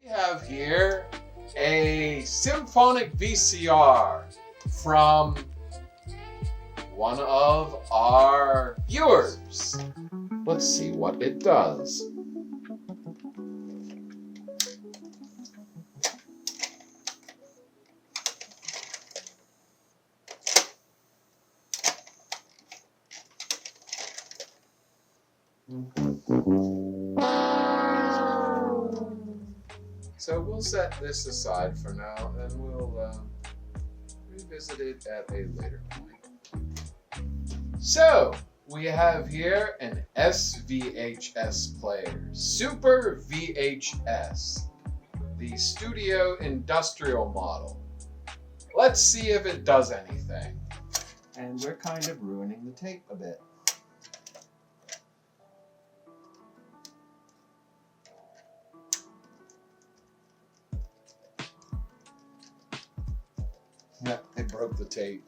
We have here a Symphonic VCR from one of our viewers. Let's see what it does. So we'll set this aside for now, and we'll revisit it at a later point. So we have here an SVHS player, Super VHS, the Studio Industrial model. Let's see if it does anything. And we're kind of ruining the tape a bit. Yeah, they broke the tape.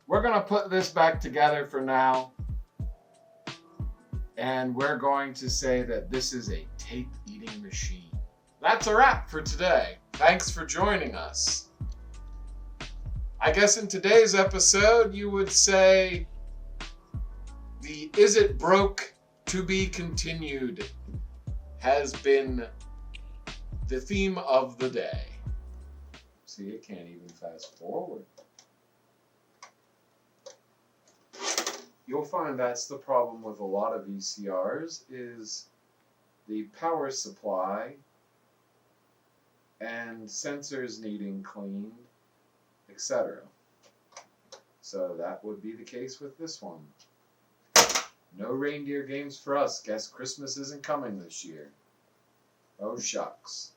We're going to put this back together for now. And we're going to say that this is a tape-eating machine. That's a wrap for today. Thanks for joining us. I guess in today's episode, you would say the "Is it broke to be continued" has been the theme of the day. See, it can't even fast forward. You'll find that's the problem with a lot of VCRs, is the power supply and sensors needing cleaned, etc. So that would be the case with this one. No reindeer games for us. Guess Christmas isn't coming this year. Oh shucks.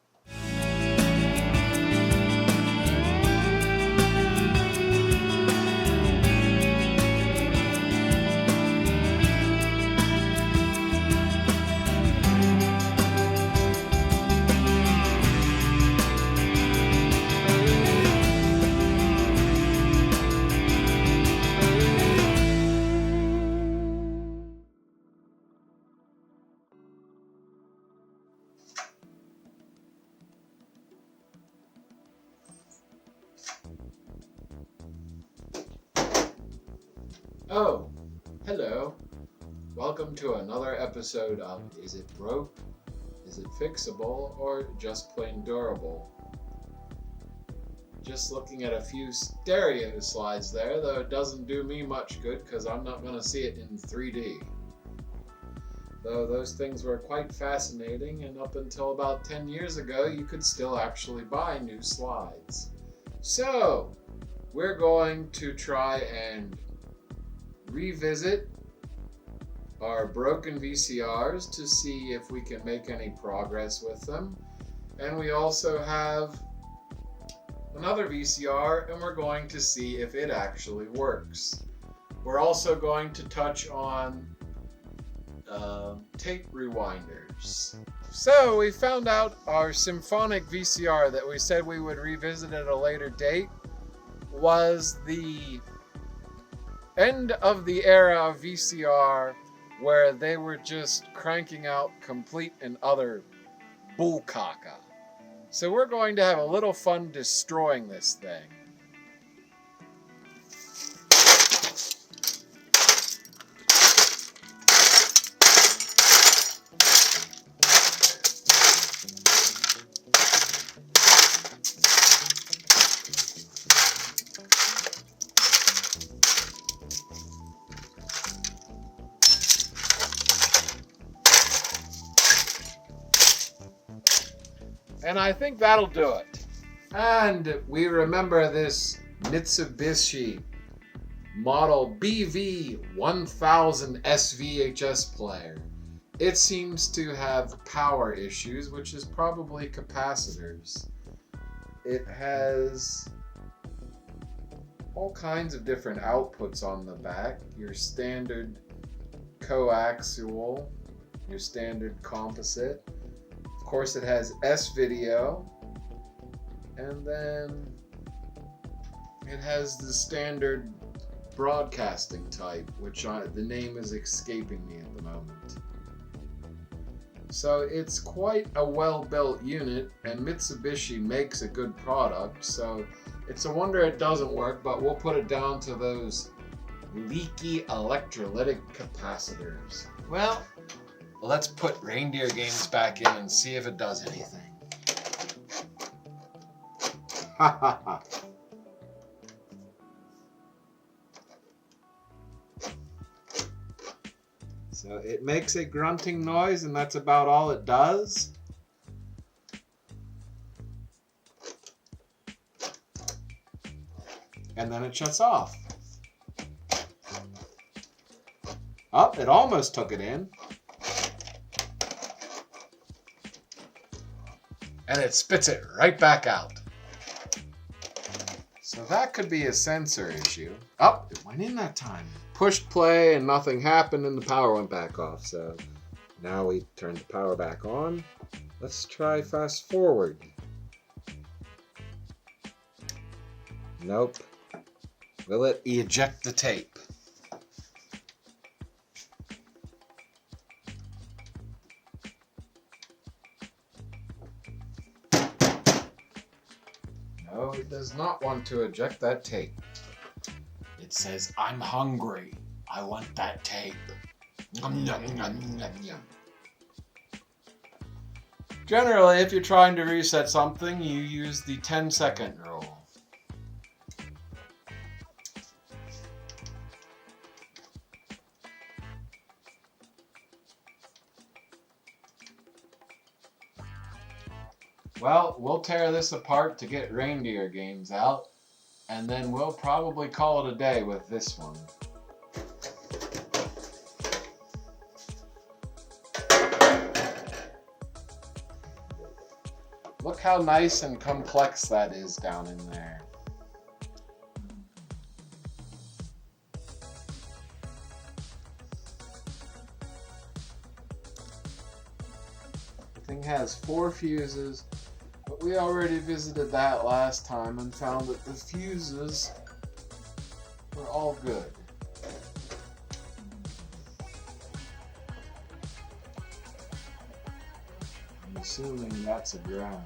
Oh, hello. Welcome to another episode of Is It Broke? Is It Fixable? Or Just Plain Durable? Just looking at a few stereo slides there, though it doesn't do me much good because I'm not going to see it in 3D. Though those things were quite fascinating, and up until about 10 years ago, you could still actually buy new slides. So, we're going to try and revisit our broken VCRs to see if we can make any progress with them. And we also have another VCR, and we're going to see if it actually works. We're also going to touch on tape rewinders. So we found out our Symphonic VCR that we said we would revisit at a later date was the end of the era of VCR where they were just cranking out complete and utter bullcaca. So we're going to have a little fun destroying this thing. And I think that'll do it. And we remember this Mitsubishi model BV1000 SVHS player. It seems to have power issues, which is probably capacitors. It has all kinds of different outputs on the back. Your standard coaxial, your standard composite. Of course, it has S-video, and then it has the standard broadcasting type, which the name is escaping me at the moment. So it's quite a well-built unit, and Mitsubishi makes a good product, so it's a wonder it doesn't work, but we'll put it down to those leaky electrolytic capacitors. Well, let's put Reindeer Games back in and see if it does anything. Ha ha ha. So it makes a grunting noise, and that's about all it does. And then it shuts off. Oh, it almost took it in. And it spits it right back out. So that could be a sensor issue. Oh, it went in that time. Pushed play and nothing happened and the power went back off. So now we turn the power back on. Let's try fast forward. Nope. Will it eject the tape? No, it does not want to eject that tape. It says, I'm hungry. I want that tape. Nom, nom, nom, nom, nom. Generally, if you're trying to reset something, you use the 10-second rule. Well, we'll tear this apart to get Reindeer Games out, and then we'll probably call it a day with this one. Look how nice and complex that is down in there. The thing has 4 fuses. But we already visited that last time and found that the fuses were all good. I'm assuming that's a ground.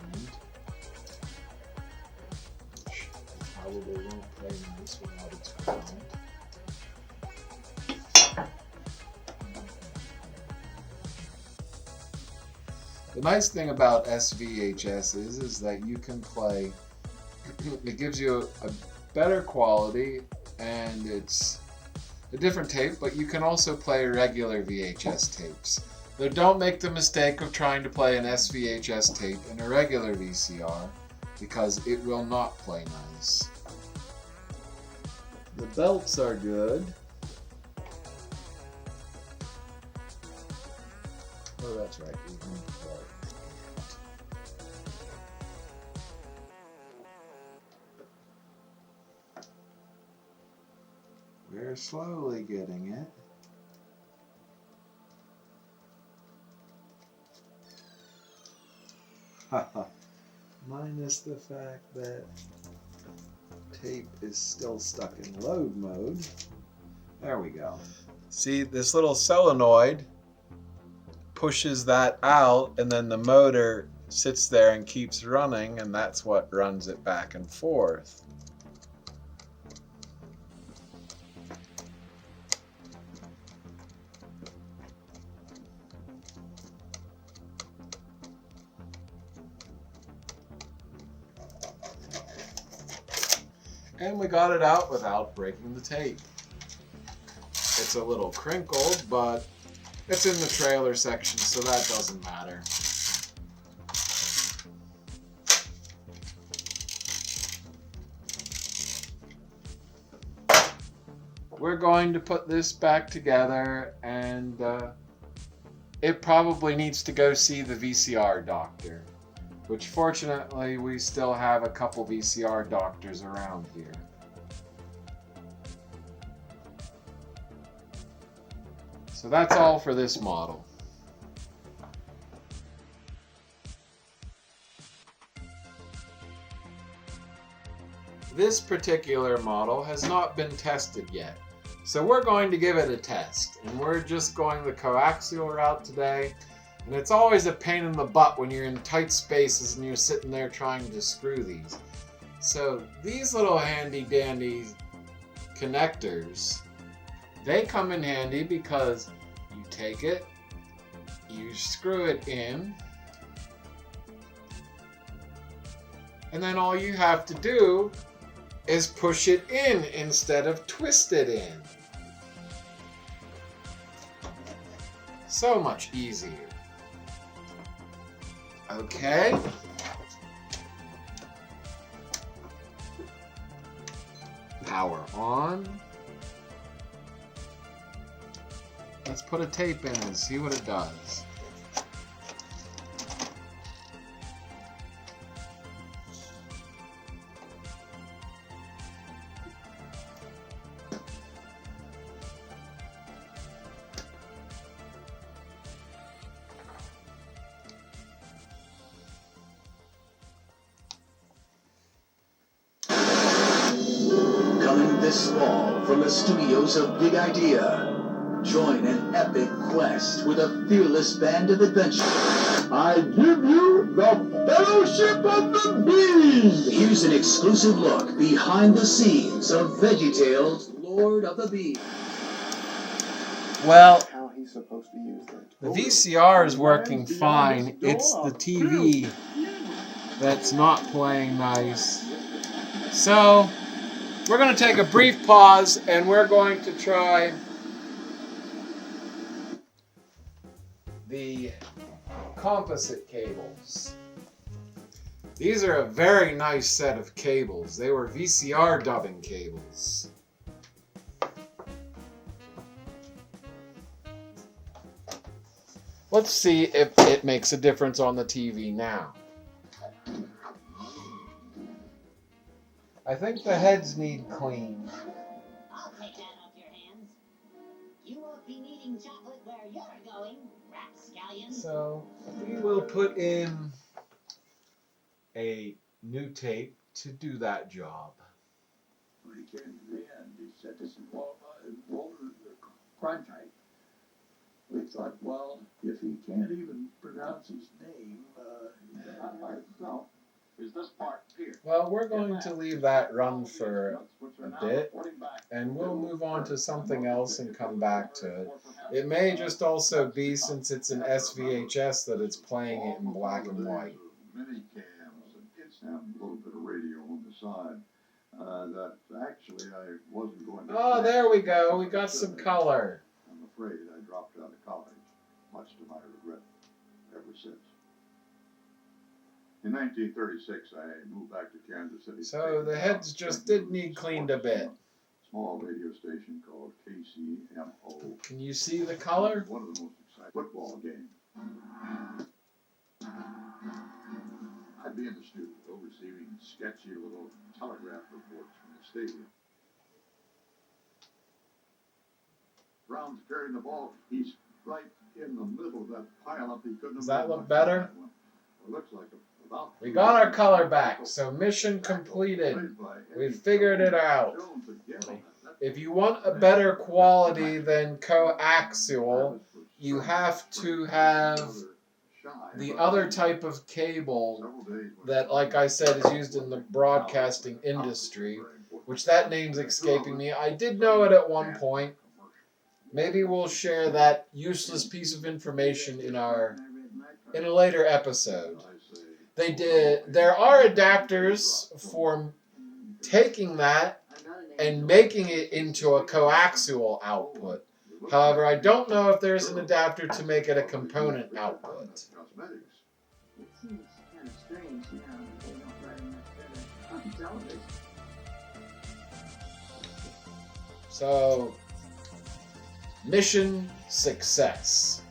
Which probably won't play nice without its ground. The nice thing about SVHS is that you can play, it gives you a better quality and it's a different tape, but you can also play regular VHS tapes. Though don't make the mistake of trying to play an SVHS tape in a regular VCR, because it will not play nice. The belts are good. Oh, that's right. We're slowly getting it. Haha. Minus the fact that tape is still stuck in load mode. There we go. See, this little solenoid pushes that out, and then the motor sits there and keeps running, and that's what runs it back and forth. And we got it out without breaking the tape. It's a little crinkled, but it's in the trailer section, so that doesn't matter. We're going to put this back together, and it probably needs to go see the VCR doctor. Which fortunately we still have a couple VCR doctors around here. So that's all for this model. This particular model has not been tested yet. So we're going to give it a test, and we're just going the coaxial route today. And it's always a pain in the butt when you're in tight spaces and you're sitting there trying to screw these. So these little handy dandy connectors, they come in handy because you take it, you screw it in, and then all you have to do is push it in instead of twist it in. So much easier. Okay. Power on. Let's put a tape in and see what it does. This fall from the studios of Big Idea. Join an epic quest with a fearless band of adventure. I give you the Fellowship of the Bees! Here's an exclusive look behind the scenes of VeggieTales' Lord of the Bees. Well, How he's supposed to use that. the VCR is working fine. It's the TV that's not playing nice. So we're going to take a brief pause and we're going to try the composite cables. These are a very nice set of cables. They were VCR dubbing cables. Let's see if it makes a difference on the TV now. I think the heads need cleaned. I'll take that off your hands. You won't be needing chocolate where you're going, rapscallion. So we will put in a new tape to do that job. When he came to the end, he said, "This is Walter Cronkite." We thought, well, if he can't even pronounce his name, no. Is this part here? Well, we're going to leave that run for a bit, and we'll move on to something else and come back to it. It may just also be, since it's an SVHS, that it's playing it in black and white. Mini cams and a little bit of radio on the side. That actually I wasn't going to. Oh, there we go. We got some color. I'm afraid I dropped out of college, much to my regret, ever since. In 1936, I moved back to Kansas City. So the heads just did need cleaned a bit. Small radio station called KCMO. Can you see the color? One of the most exciting football games. I'd be in the studio receiving sketchy little telegraph reports from the stadium. Brown's carrying the ball. He's right in the middle of that pile up. He couldn't. Does that look better? It looks like about. We got our color back, so mission completed. We figured it out. If you want a better quality than coaxial, you have to have the other type of cable that, like I said, is used in the broadcasting industry, which that name's escaping me. I did know it at one point. Maybe we'll share that useless piece of information in a later episode. There are adapters for taking that and making it into a coaxial output. However, I don't know if there's an adapter to make it a component output. It seems kind of strange now that they don't very much better on television. So, mission success.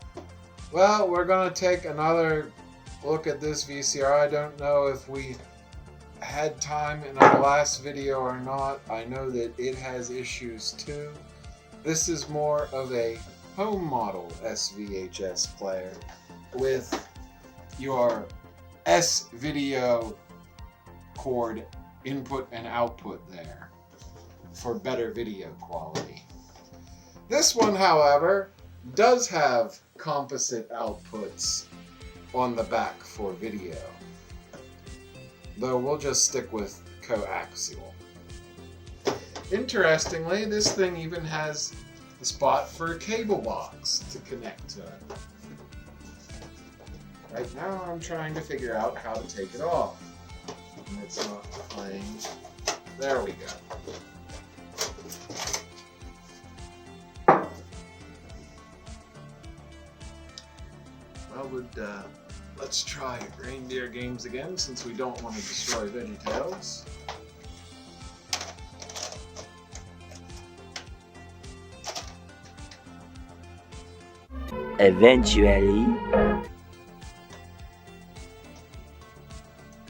Well, we're going to take another look at this VCR. I don't know if we had time in our last video or not. I know that it has issues too. This is more of a home model SVHS player with your S-video cord input and output there for better video quality. This one, however, does have composite outputs on the back for video, though we'll just stick with coaxial. Interestingly, this thing even has a spot for a cable box to connect to it. Right now I'm trying to figure out how to take it off. And it's not playing. There we go. Well, let's try Reindeer Games again, since we don't want to destroy VeggieTales. Eventually.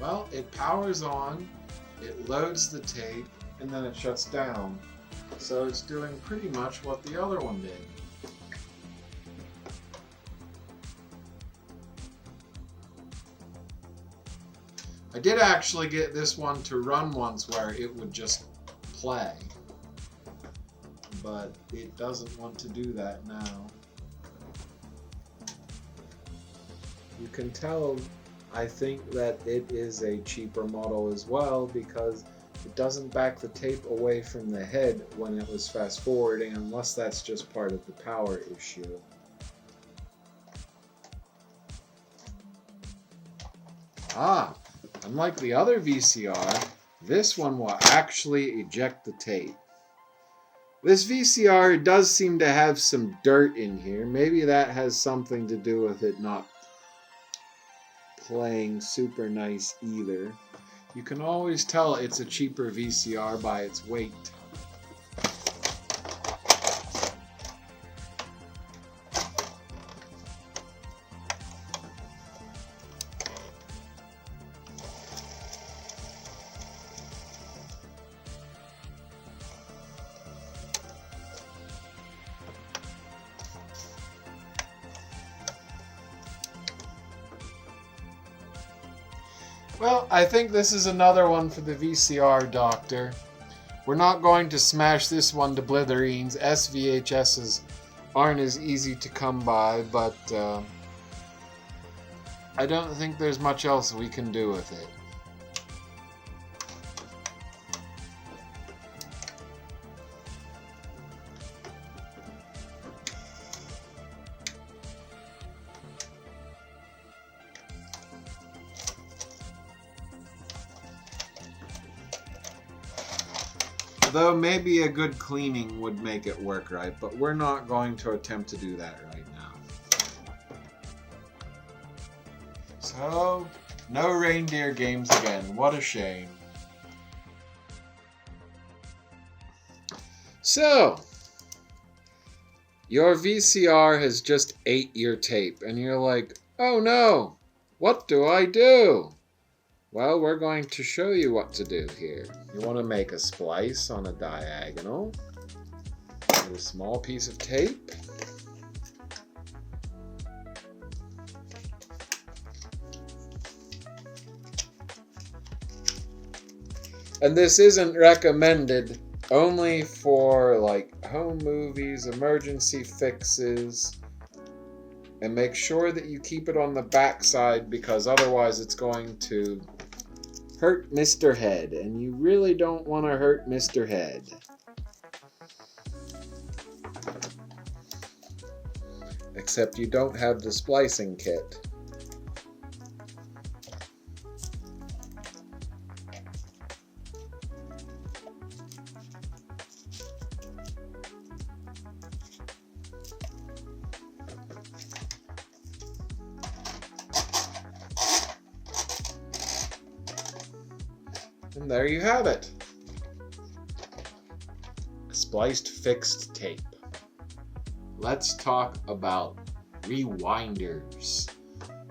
Well, it powers on, it loads the tape, and then it shuts down. So it's doing pretty much what the other one did. I did actually get this one to run once where it would just play, but it doesn't want to do that now. You can tell, I think, that it is a cheaper model as well, because it doesn't back the tape away from the head when it was fast forwarding, unless that's just part of the power issue. Unlike the other VCR, this one will actually eject the tape. This VCR does seem to have some dirt in here. Maybe that has something to do with it not playing super nice either. You can always tell it's a cheaper VCR by its weight. Well, I think this is another one for the VCR doctor. We're not going to smash this one to blithereens. SVHSs aren't as easy to come by, but I don't think there's much else we can do with it. Though maybe a good cleaning would make it work right, but we're not going to attempt to do that right now. So, no Reindeer Games again. What a shame. So, your VCR has just ate your tape, and you're like, oh no, what do I do? Well, we're going to show you what to do here. You want to make a splice on a diagonal with a small piece of tape. And this isn't recommended, only for like home movies, emergency fixes. And make sure that you keep it on the back side, because otherwise it's going to hurt Mr. Head, and you really don't want to hurt Mr. Head. Except you don't have the splicing kit. And there you have it. Spliced fixed tape. Let's talk about rewinders.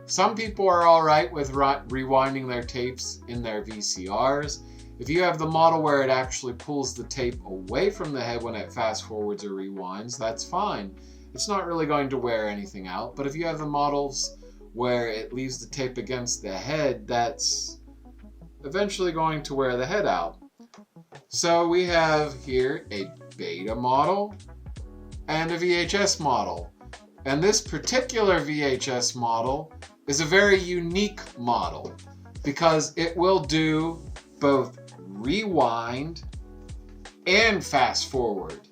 Some people are alright with rewinding their tapes in their VCRs. If you have the model where it actually pulls the tape away from the head when it fast forwards or rewinds, that's fine. It's not really going to wear anything out. But if you have the models where it leaves the tape against the head, that's eventually going to wear the head out. So we have here a beta model and a VHS model. And this particular VHS model is a very unique model because it will do both rewind and fast forward.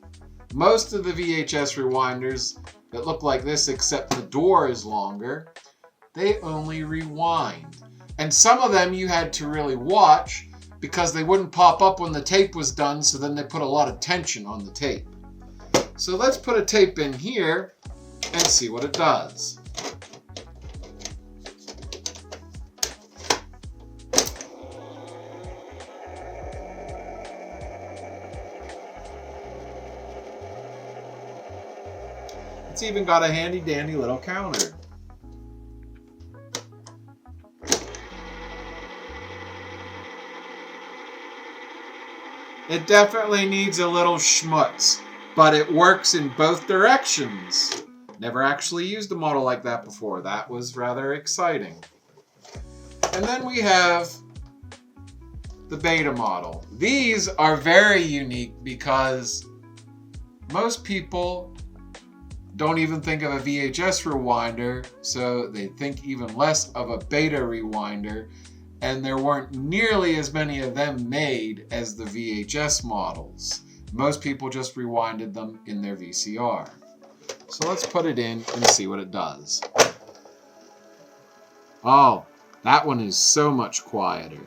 Most of the VHS rewinders that look like this, except the door is longer, they only rewind. And some of them you had to really watch because they wouldn't pop up when the tape was done, so then they put a lot of tension on the tape. So let's put a tape in here and see what it does. It's even got a handy dandy little counter. It definitely needs a little schmutz, but it works in both directions. Never actually used a model like that before. That was rather exciting. And then we have the beta model. These are very unique because most people don't even think of a VHS rewinder, so they think even less of a beta rewinder, and there weren't nearly as many of them made as the VHS models. Most people just rewinded them in their VCR. So let's put it in and see what it does. Oh, that one is so much quieter.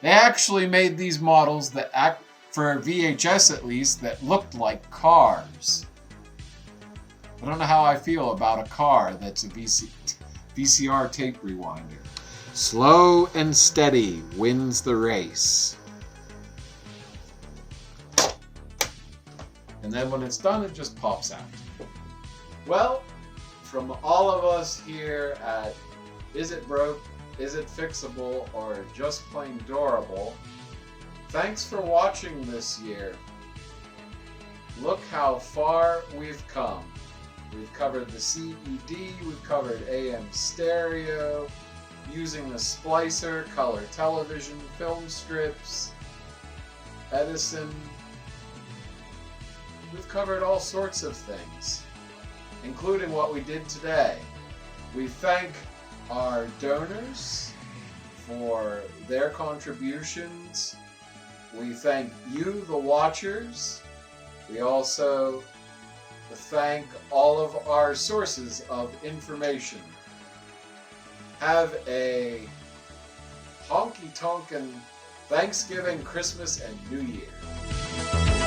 They actually made these models that for VHS at least, that looked like cars. I don't know how I feel about a car that's a VCR tape rewinder. Slow and steady wins the race. And then when it's done, it just pops out. Well, from all of us here at Is It Broke? Is It Fixable, or just plain Dorable, thanks for watching this year. Look how far we've come. We've covered the CED, we've covered AM stereo, using the splicer, color television, film strips, Edison. We've covered all sorts of things, including what we did today. We thank our donors for their contributions. We thank you, the watchers. We also thank all of our sources of information. Have a honky-tonkin' Thanksgiving, Christmas, and New Year.